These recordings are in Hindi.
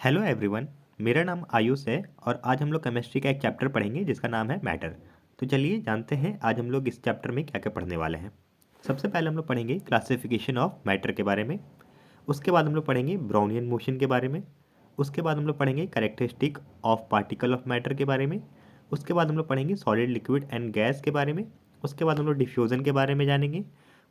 Hello everyone. मेरा नाम आयुष है और आज हम लोग केमिस्ट्री का एक चैप्टर पढ़ेंगे जिसका नाम है मैटर। तो चलिए जानते हैं आज हम लोग इस चैप्टर में क्या क्या पढ़ने वाले हैं। सबसे पहले हम लोग पढ़ेंगे क्लासिफिकेशन ऑफ मैटर के बारे में। उसके बाद हम लोग पढ़ेंगे ब्राउनियन मोशन के बारे में। उसके बाद हम लोग पढ़ेंगे characteristic of particle of matter के बारे में। उसके बाद हम लोग पढ़ेंगे सॉलिड लिक्विड एंड गैस के बारे में। उसके बाद हम लोग डिफ्यूज़न के बारे में जानेंगे।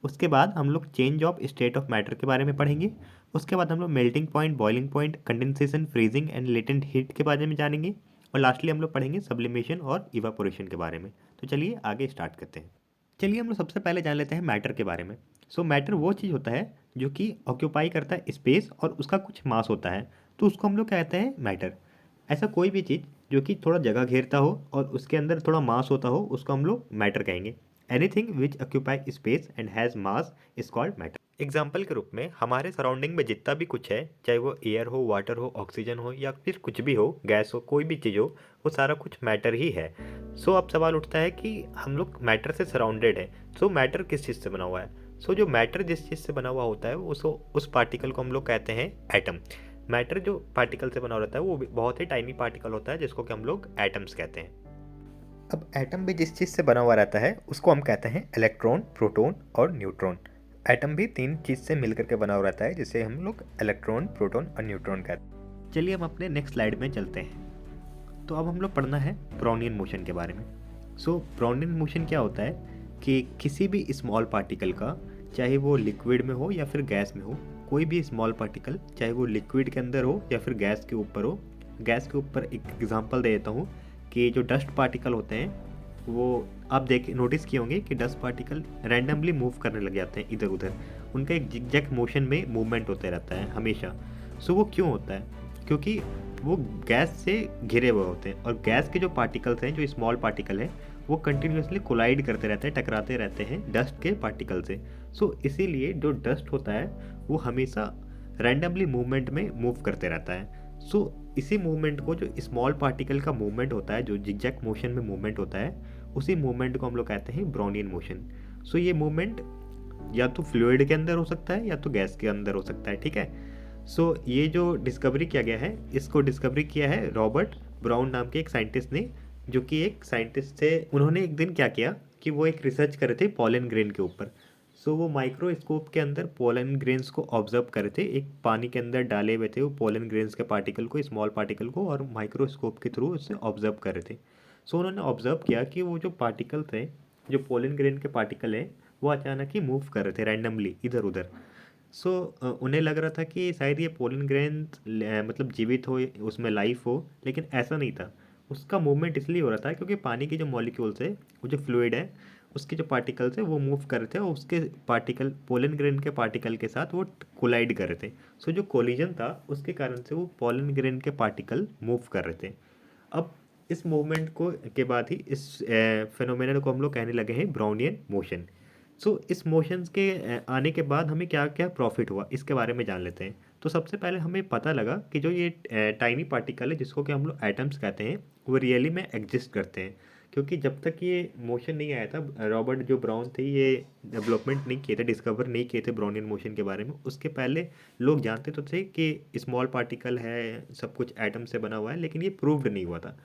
उसके बाद हम लोग change of state of matter के बारे में पढ़ेंगे। उसके बाद हम लोग melting point, boiling point, condensation, freezing and latent heat के बारे में जानेंगे। और लास्टली हम लोग पढ़ेंगे सब्लिमेशन और इवापोरेशन के बारे में। तो चलिए आगे स्टार्ट करते हैं। चलिए हम लोग सबसे पहले जान लेते हैं मैटर के बारे में। मैटर वो चीज़ होता है जो कि ऑक्यूपाई करता है स्पेस और उसका कुछ मास होता है, तो उसको हम लोग कहते हैं मैटर। ऐसा कोई भी चीज़ जो कि थोड़ा जगह घेरता हो और उसके अंदर थोड़ा मास होता हो उसको हम लोग मैटर कहेंगे। Anything which occupy space and has mass is called matter. Example के रूप में हमारे सराउंडिंग में जितना भी कुछ है, चाहे वो एयर हो, वाटर हो, ऑक्सीजन हो या फिर कुछ भी हो, गैस हो, कोई भी चीज़ हो, वो सारा कुछ मैटर ही है। अब सवाल उठता है कि हम लोग मैटर से सराउंडेड है। मैटर किस चीज़ से बना हुआ है? जो मैटर जिस चीज़ से बना हुआ होता है उस पार्टिकल को हम लोग कहते हैं एटम। मैटर जो पार्टिकल से बना रहता है वो बहुत ही टाइनी पार्टिकल होता है जिसको कि हम लोग एटम्स कहते हैं। अब एटम भी जिस चीज़ से बना हुआ रहता है उसको हम कहते हैं इलेक्ट्रॉन, प्रोटॉन और न्यूट्रॉन। एटम भी तीन चीज़ से मिलकर के बना हुआ रहता है जिसे हम लोग इलेक्ट्रॉन, प्रोटॉन और न्यूट्रॉन कहते हैं। चलिए हम अपने नेक्स्ट स्लाइड में चलते हैं। अब हम लोग पढ़ना है ब्राउनियन मोशन के बारे में। ब्राउनियन मोशन क्या होता है कि किसी भी स्मॉल पार्टिकल का, चाहे वो लिक्विड में हो या फिर गैस में हो, कोई भी स्मॉल पार्टिकल चाहे वो लिक्विड के अंदर हो या फिर गैस के ऊपर हो। गैस के ऊपर एक एग्जांपल दे देता हूँ कि जो डस्ट पार्टिकल होते हैं वो आप नोटिस किए होंगे कि डस्ट पार्टिकल रैंडमली मूव करने लग जाते हैं इधर उधर। उनका एक जिगजैग मोशन में मूवमेंट होते रहता है हमेशा। वो क्यों होता है? क्योंकि वो गैस से घिरे हुए होते हैं और गैस के जो पार्टिकल्स हैं, जो स्मॉल पार्टिकल हैं, वो कंटिन्यूसली कोलाइड करते रहते हैं, टकराते रहते हैं डस्ट के पार्टिकल से। इसीलिए जो डस्ट होता है वो हमेशा रैंडमली मूवमेंट में मूव करते रहता है। इसी मूवमेंट को, जो स्मॉल पार्टिकल का मूवमेंट होता है, जो जिगजैग मोशन में मूवमेंट होता है, उसी मूवमेंट को हम लोग कहते हैं ब्राउनियन मोशन। ये मूवमेंट या तो फ्लूइड के अंदर हो सकता है या तो गैस के अंदर हो सकता है, ठीक है। ये जो डिस्कवरी किया गया है, इसको डिस्कवरी किया है रॉबर्ट ब्राउन नाम के एक साइंटिस्ट ने, जो कि एक साइंटिस्ट थे। उन्होंने एक दिन क्या किया कि वो एक रिसर्च कर रहे थे पॉलन ग्रेन के ऊपर। वो माइक्रोस्कोप के अंदर पोलन ग्रेन्स को ऑब्जर्व कर रहे थे। एक पानी के अंदर डाले हुए थे वो पोलन ग्रेन्स के पार्टिकल को, स्मॉल पार्टिकल को, और माइक्रोस्कोप के थ्रू उससे ऑब्जर्व कर रहे थे। उन्होंने ऑब्जर्व किया कि वो जो पार्टिकल थे, जो पोलन ग्रेन के पार्टिकल हैं, वो अचानक ही मूव कर रहे थे रैंडमली इधर उधर। उन्हें लग रहा था कि शायद ये पोलन ग्रेन मतलब जीवित हो, उसमें लाइफ हो, लेकिन ऐसा नहीं था। उसका मूवमेंट इसलिए हो रहा था क्योंकि पानी के जो मॉलिक्यूल्स है, वो जो फ्लूइड है, उसके जो पार्टिकल्स है वो मूव कर रहे थे और उसके पार्टिकल पोलन ग्रेन के पार्टिकल के साथ वो कोलाइड कर रहे थे। जो कोलिजन था उसके कारण से वो पोलन ग्रेन के पार्टिकल मूव कर रहे थे। अब इस मूवमेंट को के बाद ही इस फिनोमेनन को हम लोग कहने लगे हैं ब्राउनियन मोशन। इस मोशंस के आने के बाद हमें क्या क्या प्रॉफिट हुआ इसके बारे में जान लेते हैं। सबसे पहले हमें पता लगा कि जो ये टाइनी पार्टिकल है जिसको कि हम लोग एटम्स कहते हैं, वो रियली में एग्जिस्ट करते हैं। क्योंकि जब तक ये मोशन नहीं आया था, रॉबर्ट जो ब्राउन थे ये डेवलपमेंट नहीं किए थे, डिस्कवर नहीं किए थे ब्राउनियन मोशन के बारे में। उसके पहले लोग जानते तो थे कि स्मॉल पार्टिकल है, सब कुछ एटम से बना हुआ है, लेकिन ये प्रूव्ड नहीं हुआ था।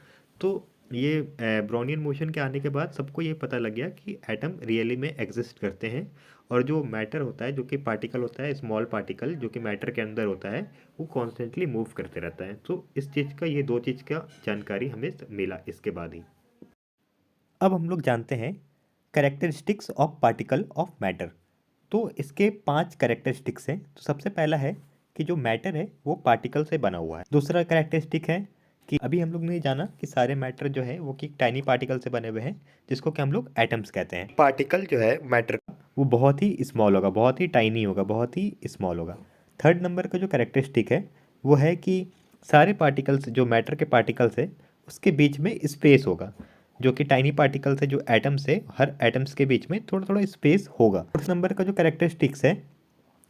ये ब्राउनियन मोशन के आने के बाद सबको ये पता लग गया कि एटम रियली में एग्जिस्ट करते हैं। और जो मैटर होता है, जो कि पार्टिकल होता है, स्मॉल पार्टिकल जो कि मैटर के अंदर होता है, वो कॉन्स्टेंटली मूव करते रहता है। इस चीज़ का, ये दो चीज़ का जानकारी हमें मिला इसके बाद ही। अब हम लोग जानते हैं characteristics of particle of matter. इसके 5 कैरेक्टरिस्टिक्स हैं। सबसे पहला है कि जो मैटर है वो पार्टिकल से बना हुआ है। दूसरा कैरेक्टरिस्टिक है कि अभी हम लोग ने जाना कि सारे मैटर जो है वो कि टाइनी पार्टिकल से बने हुए हैं, जिसको कि हम लोग एटम्स कहते हैं। पार्टिकल जो है मैटर का, वो बहुत ही स्मॉल होगा, बहुत ही टाइनी होगा, बहुत ही स्मॉल होगा। थर्ड नंबर का जो कैरेक्टरिस्टिक है वो है कि सारे पार्टिकल्स, जो मैटर के पार्टिकल्स है, उसके बीच में स्पेस होगा। जो कि टाइनी पार्टिकल्स है, जो एटम्स है, हर एटम्स के बीच में थोड़ा थोड़ा स्पेस होगा। फोर्थ नंबर का जो कैरेक्टरिस्टिक्स है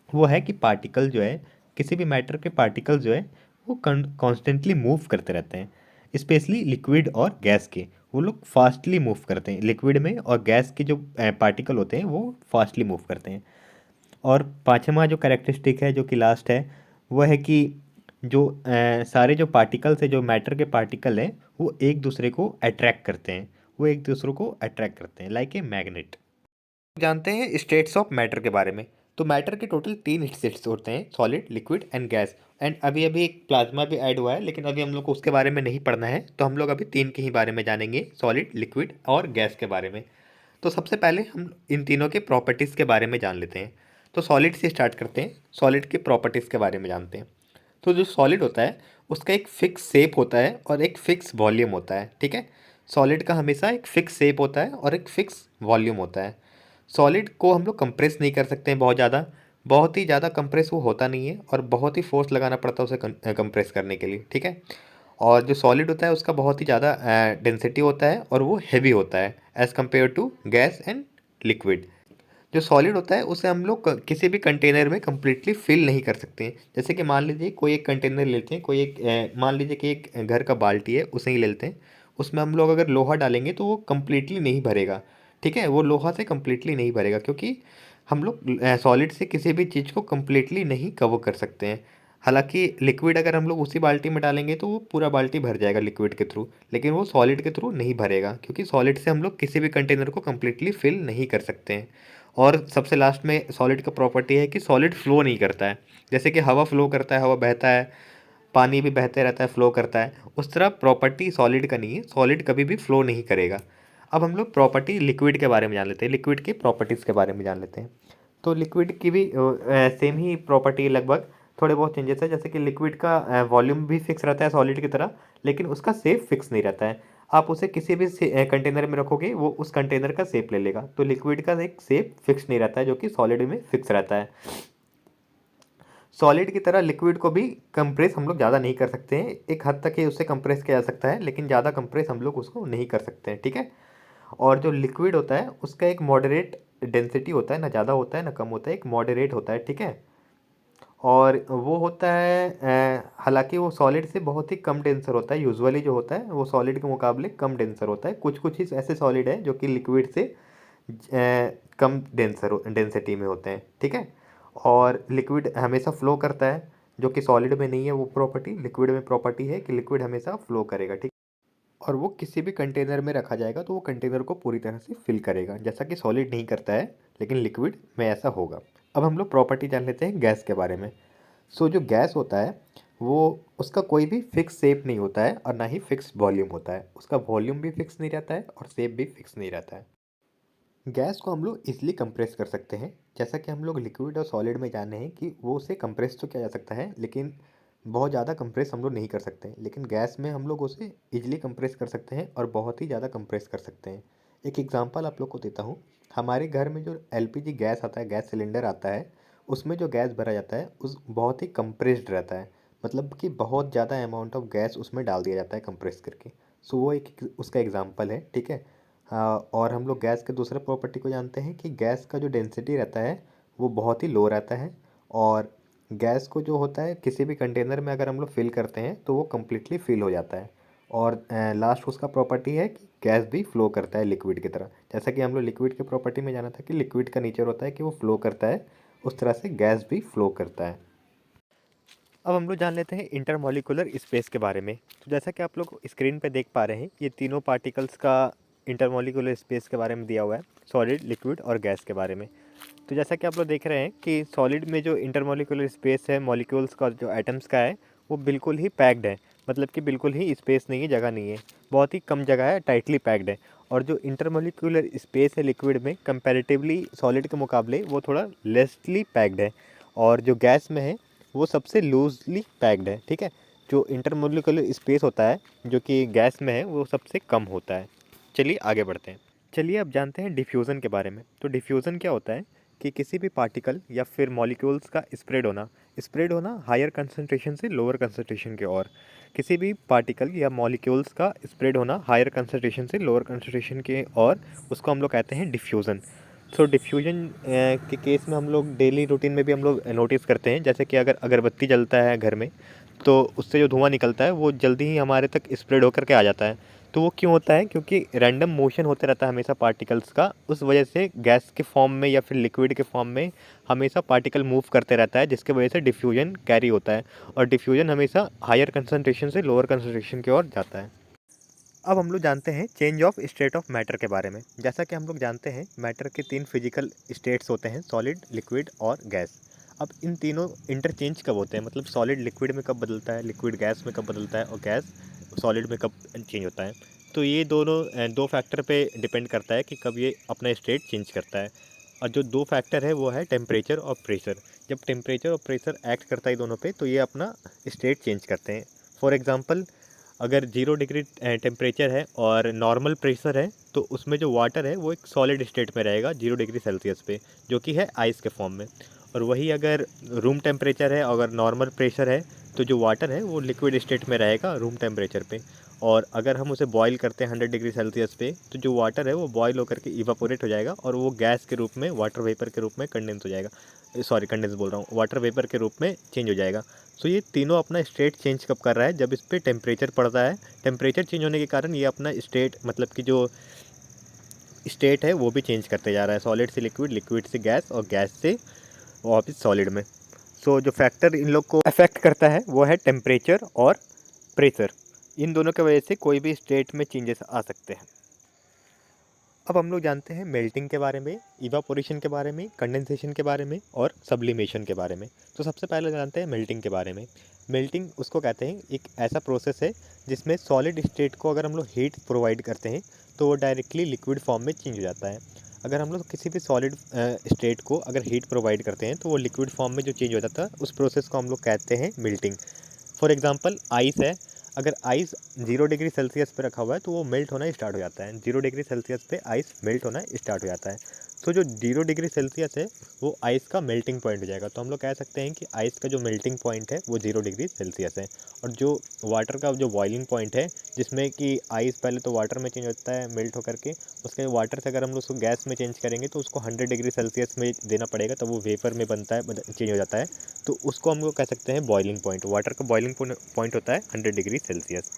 वो है कि पार्टिकल जो है, किसी भी मैटर के पार्टिकल जो है वो कॉन्स्टेंटली मूव करते रहते हैं। स्पेशली लिक्विड और गैस के, वो लोग फास्टली मूव करते हैं। लिक्विड में और गैस के जो पार्टिकल होते हैं वो फास्टली मूव करते हैं। और पाँचवा जो कैरेक्टरिस्टिक है, जो कि लास्ट है, वो है कि जो सारे जो पार्टिकल्स है, जो मैटर के पार्टिकल हैं, वो एक दूसरे को अट्रैक्ट करते हैं, वो एक दूसरे को अट्रैक्ट करते हैं लाइक ए मैग्नेट। जानते हैं स्टेट्स ऑफ मैटर के बारे में। तो मैटर के टोटल 3 स्टेट्स होते हैं, solid, liquid and gas. And अभी अभी एक प्लाज्मा भी ऐड हुआ है, लेकिन अभी हम लोग को उसके बारे में नहीं पढ़ना है, तो हम लोग अभी 3 के ही बारे में जानेंगे, सॉलिड, लिक्विड और गैस के बारे में। तो सबसे पहले हम इन तीनों के प्रॉपर्टीज़ के बारे में जान लेते हैं। तो सॉलिड से स्टार्ट करते हैं, सॉलिड के प्रॉपर्टीज़ के बारे में जानते हैं। तो जो सॉलिड होता है उसका एक फिक्स शेप होता है और एक फिक्स वॉल्यूम होता है, ठीक है। सॉलिड का हमेशा एक फिक्स शेप होता है और एक फिक्स वॉल्यूम होता है। सॉलिड को हम लोग कंप्रेस नहीं कर सकते हैं बहुत ही ज़्यादा कंप्रेस वो होता नहीं है, और बहुत ही फोर्स लगाना पड़ता है उसे कंप्रेस करने के लिए, ठीक है। और जो सॉलिड होता है उसका बहुत ही ज़्यादा डेंसिटी होता है और वो हैवी होता है as compare to gas and liquid. जो सॉलिड होता है उसे हम लोग किसी भी कंटेनर में कम्प्लीटली फिल नहीं कर सकते हैं। जैसे कि मान लीजिए कोई एक कंटेनर लेते हैं, कोई एक मान लीजिए कि एक घर का बाल्टी है, उसे ही लेते हैं। उसमें हम लोग अगर लोहा डालेंगे तो वो कम्प्लीटली नहीं भरेगा, ठीक है। वो लोहा से कम्प्लीटली नहीं भरेगा, क्योंकि हम लोग सॉलिड से किसी भी चीज़ को कम्प्लीटली नहीं कवर कर सकते हैं। हालांकि लिक्विड अगर हम लोग उसी बाल्टी में डालेंगे तो वो पूरा बाल्टी भर जाएगा लिक्विड के थ्रू, लेकिन वो सॉलिड के थ्रू नहीं भरेगा, क्योंकि सॉलिड से हम लोग किसी भी कंटेनर को कम्प्लीटली फिल नहीं कर सकते हैं। और सबसे लास्ट में सॉलिड का प्रॉपर्टी है कि सॉलिड फ्लो नहीं करता है। जैसे कि हवा फ्लो करता है, हवा बहता है, पानी भी बहते रहता है, फ्लो करता है, उस तरह प्रॉपर्टी सॉलिड का नहीं है, सॉलिड कभी भी फ्लो नहीं करेगा। अब हम लोग प्रॉपर्टी लिक्विड के बारे में जान लेते हैं, लिक्विड की प्रॉपर्टीज़ के बारे में जान लेते हैं। तो लिक्विड की भी सेम ही प्रॉपर्टी है लगभग, थोड़े बहुत चेंजेस है। जैसे कि लिक्विड का वॉल्यूम भी फिक्स रहता है सॉलिड की तरह, लेकिन उसका शेप फिक्स नहीं रहता है। आप उसे किसी भी कंटेनर में रखोगे वो उस कंटेनर का शेप ले लेगा। तो लिक्विड का एक शेप फिक्स नहीं रहता है, जो कि सॉलिड में फिक्स रहता है। सॉलिड की तरह लिक्विड को भी कंप्रेस हम लोग ज़्यादा नहीं कर सकते हैं, एक हद तक ही उससे कंप्रेस किया जा सकता है, लेकिन ज़्यादा कंप्रेस हम लोग उसको नहीं कर सकते हैं, ठीक है। और जो लिक्विड होता है उसका एक मॉडरेट डेंसिटी होता है, ना ज़्यादा होता है ना कम होता है, एक मॉडरेट होता है, ठीक है। और वो होता है हालांकि वो सॉलिड से बहुत ही कम डेंसर होता है, यूजुअली जो होता है वो सॉलिड के मुकाबले कम डेंसर होता है। कुछ कुछ ही ऐसे सॉलिड है जो कि लिक्विड से कम डेंसिटी में होते हैं, ठीक है। और लिक्विड हमेशा फ्लो करता है, जो कि सॉलिड में नहीं है वो प्रॉपर्टी, लिक्विड में प्रॉपर्टी है कि लिक्विड हमेशा फ्लो करेगा, ठीक। और वो किसी भी कंटेनर में रखा जाएगा तो वो कंटेनर को पूरी तरह से फिल करेगा, जैसा कि सॉलिड नहीं करता है, लेकिन लिक्विड में ऐसा होगा। अब हम लोग प्रॉपर्टी जान लेते हैं गैस के बारे में। सो जो गैस होता है वो उसका कोई भी फिक्स शेप नहीं होता है और ना ही फिक्स वॉल्यूम होता है, उसका वॉल्यूम भी फिक्स नहीं रहता है और शेप भी फिक्स नहीं रहता है। गैस को हम लोग इजीली कंप्रेस कर सकते हैं, जैसा कि हम लोग लिक्विड और सॉलिड में जाने हैं कि वो उसे कंप्रेस तो किया जा सकता है, लेकिन बहुत ज़्यादा कंप्रेस हम लोग नहीं कर सकते। लेकिन गैस में हम लोग उसे इजीली कंप्रेस कर सकते हैं और बहुत ही ज़्यादा कंप्रेस कर सकते हैं। एक एग्जांपल आप लोग को देता हूँ। हमारे घर में जो एलपीजी गैस आता है, गैस सिलेंडर आता है, उसमें जो गैस भरा जाता है उस बहुत ही कंप्रेस्ड रहता है, मतलब कि बहुत ज़्यादा अमाउंट ऑफ गैस उसमें डाल दिया जाता है कंप्रेस करके। सो वो एक उसका एग्जाम्पल है, ठीक है। हाँ, और हम लोग गैस के दूसरे प्रॉपर्टी को जानते हैं कि गैस का जो डेंसिटी रहता है वो बहुत ही लो रहता है। और गैस को जो होता है किसी भी कंटेनर में अगर हम लोग फिल करते हैं तो वो कम्प्लीटली फिल हो जाता है। और लास्ट उसका प्रॉपर्टी है कि गैस भी फ्लो करता है लिक्विड की तरह। जैसा कि हम लोग लिक्विड के प्रॉपर्टी में जाना था कि लिक्विड का नेचर होता है कि वो फ्लो करता है, उस तरह से गैस भी फ्लो करता है। अब हम लोग जान लेते हैं इंटरमॉलिक्यूलर स्पेस के बारे में। तो जैसा कि आप लोग स्क्रीन पे देख पा रहे हैं, ये तीनों पार्टिकल्स का इंटरमॉलिक्यूलर स्पेस के बारे में दिया हुआ है, सॉलिड, लिक्विड और गैस के बारे में। तो जैसा कि आप लोग देख रहे हैं कि सॉलिड में जो इंटरमॉलिक्यूलर स्पेस है मॉलिक्यूल्स का, जो एटम्स का है, वो बिल्कुल ही पैक्ड है, मतलब कि बिल्कुल ही स्पेस नहीं है, जगह नहीं है, बहुत ही कम जगह है, टाइटली पैक्ड है। और जो इंटरमॉलिक्यूलर स्पेस है लिक्विड में कंपैरेटिवली सॉलिड के मुकाबले वो थोड़ा लेसली पैक्ड है। और जो गैस में है वो सबसे लूजली पैक्ड है, ठीक है। जो इंटरमोलिकुलर स्पेस होता है जो कि गैस में है वो सबसे कम होता है। चलिए आगे बढ़ते हैं। चलिए अब जानते हैं डिफ्यूज़न के बारे में। तो डिफ्यूज़न क्या होता है कि किसी भी पार्टिकल या फिर मॉलिक्यूल्स का स्प्रेड होना हायर कंसंट्रेशन से लोअर कंसंट्रेशन की ओर। किसी भी पार्टिकल या मॉलिक्यूल्स का स्प्रेड होना हायर कंसंट्रेशन से लोअर कंसंट्रेशन की ओर, उसको हम लोग कहते हैं डिफ्यूज़न। सो डिफ्यूजन के केस में हम लोग डेली रूटीन में भी हम लोग नोटिस करते हैं, जैसे कि अगर अगरबत्ती जलता है घर में तो उससे जो धुआं निकलता है वो जल्दी ही हमारे तक स्प्रेड होकर के आ जाता है। तो वो क्यों होता है? क्योंकि रैंडम मोशन होते रहता है हमेशा पार्टिकल्स का, उस वजह से गैस के फॉर्म में या फिर लिक्विड के फॉर्म में हमेशा पार्टिकल मूव करते रहता है, जिसके वजह से डिफ्यूजन कैरी होता है, और डिफ्यूजन हमेशा हायर कंसंट्रेशन से लोअर कंसंट्रेशन की ओर जाता है। अब हम लोग जानते हैं change of state of matter के बारे में। जैसा कि हम लोग जानते हैं मैटर के 3 फिजिकल स्टेट्स होते हैं, सॉलिड, लिक्विड और गैस। अब इन तीनों इंटरचेंज कब होते हैं, मतलब सॉलिड लिक्विड में कब बदलता है, लिक्विड गैस में कब बदलता है और गैस सॉलिड में कब चेंज होता है। तो ये दोनों दो फैक्टर पे डिपेंड करता है कि कब ये अपना स्टेट चेंज करता है। और जो दो फैक्टर है वो है टेम्परेचर और प्रेशर। जब टेम्परेचर और प्रेशर एक्ट करता है दोनों पे, तो ये अपना स्टेट चेंज करते हैं। फॉर एग्ज़ाम्पल, अगर 0 डिग्री टेम्परेचर है और नॉर्मल प्रेशर है, तो उसमें जो वाटर है वो एक सॉलिड स्टेट में रहेगा 0 डिग्री सेल्सियस पे, जो कि है आइस के फॉर्म में। और वही अगर रूम टेम्परेचर है, अगर नॉर्मल प्रेशर है, तो जो वाटर है वो लिक्विड स्टेट में रहेगा रूम टेम्परेचर पे। और अगर हम उसे बॉईल करते हैं 100 डिग्री सेल्सियस पे, तो जो वाटर है वो बॉईल होकर के इवापोरेट हो जाएगा और वो गैस के रूप में, वाटर वेपर के रूप में कंडेंस हो जाएगा। सॉरी, कंडेंस बोल रहा हूँ, वाटर वेपर के रूप में चेंज हो जाएगा। सो ये तीनों अपना स्टेट चेंज कब कर रहा है? जब इस पर टेम्परेचर पड़ता है। टेम्परेचर चेंज होने के कारण ये अपना स्टेट, मतलब कि जो स्टेट है वो भी चेंज करते जा रहा है, सॉलिड से लिक्विड, लिक्विड से गैस और गैस से वापस सॉलिड में। सो जो फैक्टर इन लोग को अफेक्ट करता है वो है टेम्परेचर और प्रेशर। इन दोनों की वजह से कोई भी स्टेट में चेंजेस आ सकते हैं। अब हम लोग जानते हैं मेल्टिंग के बारे में, इवापोरेशन के बारे में, कंडेंसेशन के बारे में और सब्लिमेशन के बारे में। तो सबसे पहले जानते हैं मेल्टिंग के बारे में। मेल्टिंग उसको कहते हैं, एक ऐसा प्रोसेस है जिसमें सॉलिड स्टेट को अगर हम लोग हीट प्रोवाइड करते हैं तो वो डायरेक्टली लिक्विड फॉर्म में चेंज हो जाता है। अगर हम लोग किसी भी सॉलिड स्टेट को अगर हीट प्रोवाइड करते हैं तो वो लिक्विड फॉर्म में जो चेंज हो जाता है, उस प्रोसेस को हम लोग कहते हैं मेल्टिंग। फॉर एग्जांपल, आइस है। अगर आइस 0 डिग्री सेल्सियस पे रखा हुआ है तो वो मेल्ट होना स्टार्ट हो जाता है। 0 डिग्री सेल्सियस पे आइस मेल्ट होना स्टार्ट हो जाता है। तो जो 0 डिग्री सेल्सियस है वो आइस का मेल्टिंग पॉइंट हो जाएगा। तो हम लोग कह सकते हैं कि आइस का जो मेल्टिंग पॉइंट है वो 0 डिग्री सेल्सियस है। और जो वाटर का जो बॉइलिंग पॉइंट है, जिसमें कि आइस पहले तो वाटर में चेंज होता है मेल्ट होकर के, उसके वाटर से अगर हम लोग उसको गैस में चेंज करेंगे तो उसको 100 डिग्री सेल्सियस में देना पड़ेगा, तब वो वेपर में बनता है, चेंज हो जाता है। तो उसको हम लोग कह सकते हैं बॉइलिंग पॉइंट। वाटर का बॉइलिंग पॉइंट होता है 100 डिग्री सेल्सियस।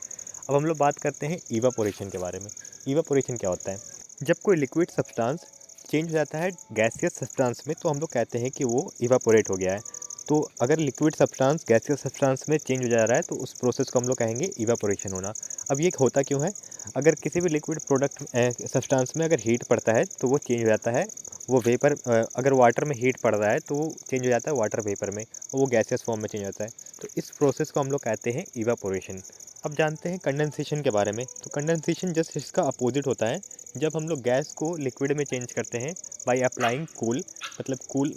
अब हम लोग बात करते हैं इवापोरेशन के बारे में। इवापोरेशन क्या होता है? जब कोई लिक्विड सब्सटेंस चेंज हो जाता है गैसियस सब्सटेंस में, तो हम लोग कहते हैं कि वो इवापोरेट हो गया है। तो अगर लिक्विड सब्सटेंस गैसियस सब्सटेंस में चेंज हो जा रहा है तो उस प्रोसेस को हम लोग कहेंगे इवापोरेशन होना। अब ये होता क्यों है? अगर किसी भी लिक्विड प्रोडक्ट सब्सटेंस में अगर हीट पड़ता है तो वो चेंज हो जाता है, वो वेपर। अगर वाटर में हीट पड़ रहा है तो वो चेंज हो जाता है वाटर वेपर में, और वो गैसियस फॉर्म में चेंज हो जाता है। तो इस प्रोसेस को हम लोग कहते हैं इवापोरेशन। अब जानते हैं कंडेंसेशन के बारे में। तो कंडेंसेशन जस्ट इसका अपोजिट होता है। जब हम लोग गैस को लिक्विड में चेंज करते हैं बाय अप्लाइंग कूल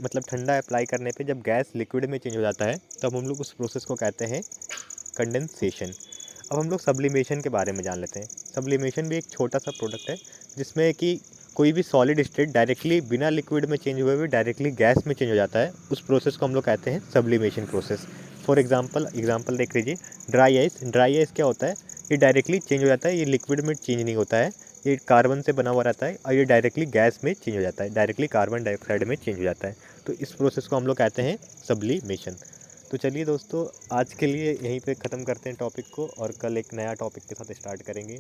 मतलब ठंडा अप्लाई करने पे जब गैस लिक्विड में चेंज हो जाता है, तब हम लोग उस प्रोसेस को कहते हैं कंडेंसेशन। अब हम लोग सब्लिमेशन के बारे में जान लेते हैं। सब्लिमेशन भी एक छोटा सा प्रोडक्ट है जिसमें कि कोई भी सॉलिड स्टेट डायरेक्टली बिना लिक्विड में चेंज हुए हुए डायरेक्टली गैस में चेंज हो जाता है। उस प्रोसेस को हम लोग कहते हैं सब्लिमेशन प्रोसेस। फॉर एग्जांपल देख लीजिए, ड्राई आइस। ड्राई आइस क्या होता है? ये डायरेक्टली चेंज हो जाता है, ये लिक्विड में चेंज नहीं होता है। ये कार्बन से बना हुआ रहता है और ये डायरेक्टली गैस में चेंज हो जाता है, डायरेक्टली कार्बन डाइऑक्साइड में चेंज हो जाता है। तो इस प्रोसेस को हम लोग कहते हैं सब्लिमेशन। तो चलिए दोस्तों, आज के लिए यहीं पे ख़त्म करते हैं टॉपिक को, और कल एक नया टॉपिक के साथ स्टार्ट करेंगे।